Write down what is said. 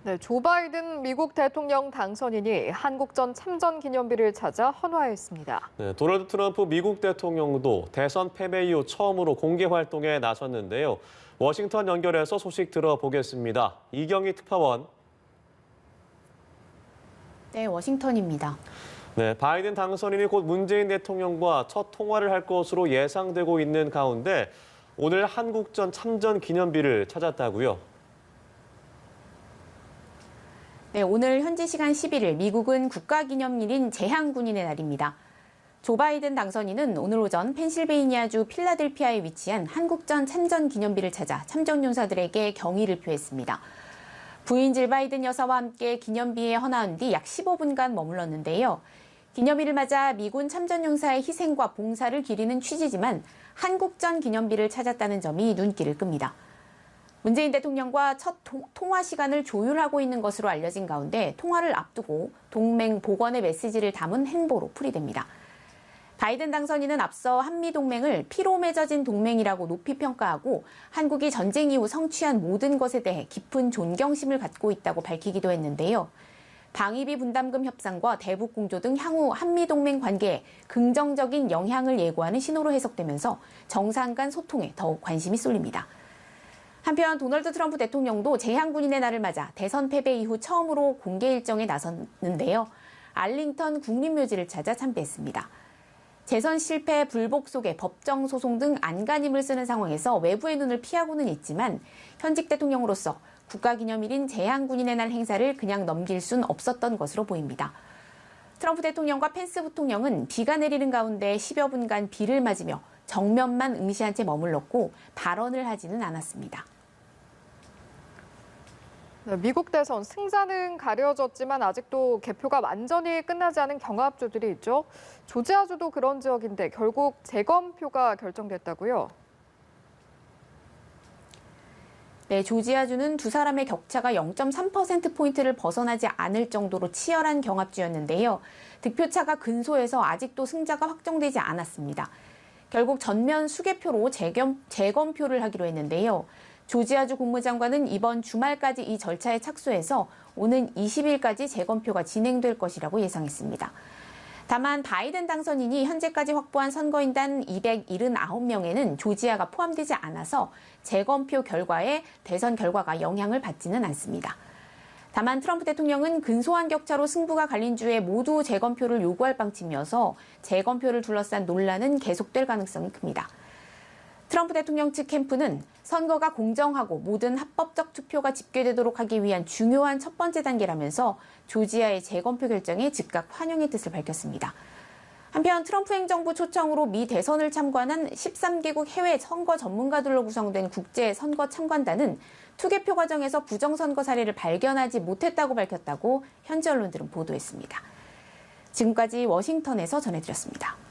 네, 조 바이든 미국 대통령 당선인이 한국전 참전 기념비를 찾아 헌화했습니다. 네, 도널드 트럼프 미국 대통령도 대선 패배 이후 처음으로 공개 활동에 나섰는데요. 워싱턴 연결해서 소식 들어보겠습니다. 이경희 특파원. 네, 워싱턴입니다. 네, 바이든 당선인이 곧 문재인 대통령과 첫 통화를 할 것으로 예상되고 있는 가운데 오늘 한국전 참전 기념비를 찾았다고요. 네, 오늘 현지 시간 11일 미국은 국가기념일인 제향군인의 날입니다. 조 바이든 당선인은 오늘 오전 펜실베이니아주 필라델피아에 위치한 한국전 참전 기념비를 찾아 참전용사들에게 경의를 표했습니다. 부인 질 바이든 여사와 함께 기념비에 헌화한 뒤 약 15분간 머물렀는데요. 기념일을 맞아 미군 참전용사의 희생과 봉사를 기리는 취지지만 한국전 기념비를 찾았다는 점이 눈길을 끕니다. 문재인 대통령과 첫 통화 시간을 조율하고 있는 것으로 알려진 가운데 통화를 앞두고 동맹 복원의 메시지를 담은 행보로 풀이됩니다. 바이든 당선인은 앞서 한미동맹을 피로 맺어진 동맹이라고 높이 평가하고 한국이 전쟁 이후 성취한 모든 것에 대해 깊은 존경심을 갖고 있다고 밝히기도 했는데요. 방위비 분담금 협상과 대북 공조 등 향후 한미동맹 관계에 긍정적인 영향을 예고하는 신호로 해석되면서 정상 간 소통에 더욱 관심이 쏠립니다. 한편 도널드 트럼프 대통령도 제향군인의 날을 맞아 대선 패배 이후 처음으로 공개 일정에 나섰는데요. 알링턴 국립묘지를 찾아 참배했습니다. 재선 실패 불복 속에 법정 소송 등 안간힘을 쓰는 상황에서 외부의 눈을 피하고는 있지만 현직 대통령으로서 국가기념일인 제향군인의 날 행사를 그냥 넘길 순 없었던 것으로 보입니다. 트럼프 대통령과 펜스 부통령은 비가 내리는 가운데 10여 분간 비를 맞으며 정면만 응시한 채 머물렀고 발언을 하지는 않았습니다. 네, 미국 대선 승자는 가려졌지만 아직도 개표가 완전히 끝나지 않은 경합주들이 있죠. 조지아주도 그런 지역인데 결국 재검표가 결정됐다고요? 네, 조지아주는 두 사람의 격차가 0.3%포인트를 벗어나지 않을 정도로 치열한 경합주였는데요. 득표차가 근소해서 아직도 승자가 확정되지 않았습니다. 결국 전면 수개표로 재검표를 하기로 했는데요. 조지아주 국무장관은 이번 주말까지 이 절차에 착수해서 오는 20일까지 재검표가 진행될 것이라고 예상했습니다. 다만 바이든 당선인이 현재까지 확보한 선거인단 279명에는 조지아가 포함되지 않아서 재검표 결과에 대선 결과가 영향을 받지는 않습니다. 다만 트럼프 대통령은 근소한 격차로 승부가 갈린 주에 모두 재검표를 요구할 방침이어서 재검표를 둘러싼 논란은 계속될 가능성이 큽니다. 트럼프 대통령 측 캠프는 선거가 공정하고 모든 합법적 투표가 집계되도록 하기 위한 중요한 첫 번째 단계라면서 조지아의 재검표 결정에 즉각 환영의 뜻을 밝혔습니다. 한편 트럼프 행정부 초청으로 미 대선을 참관한 13개국 해외 선거 전문가들로 구성된 국제 선거 참관단은 투개표 과정에서 부정선거 사례를 발견하지 못했다고 밝혔다고 현지 언론들은 보도했습니다. 지금까지 워싱턴에서 전해드렸습니다.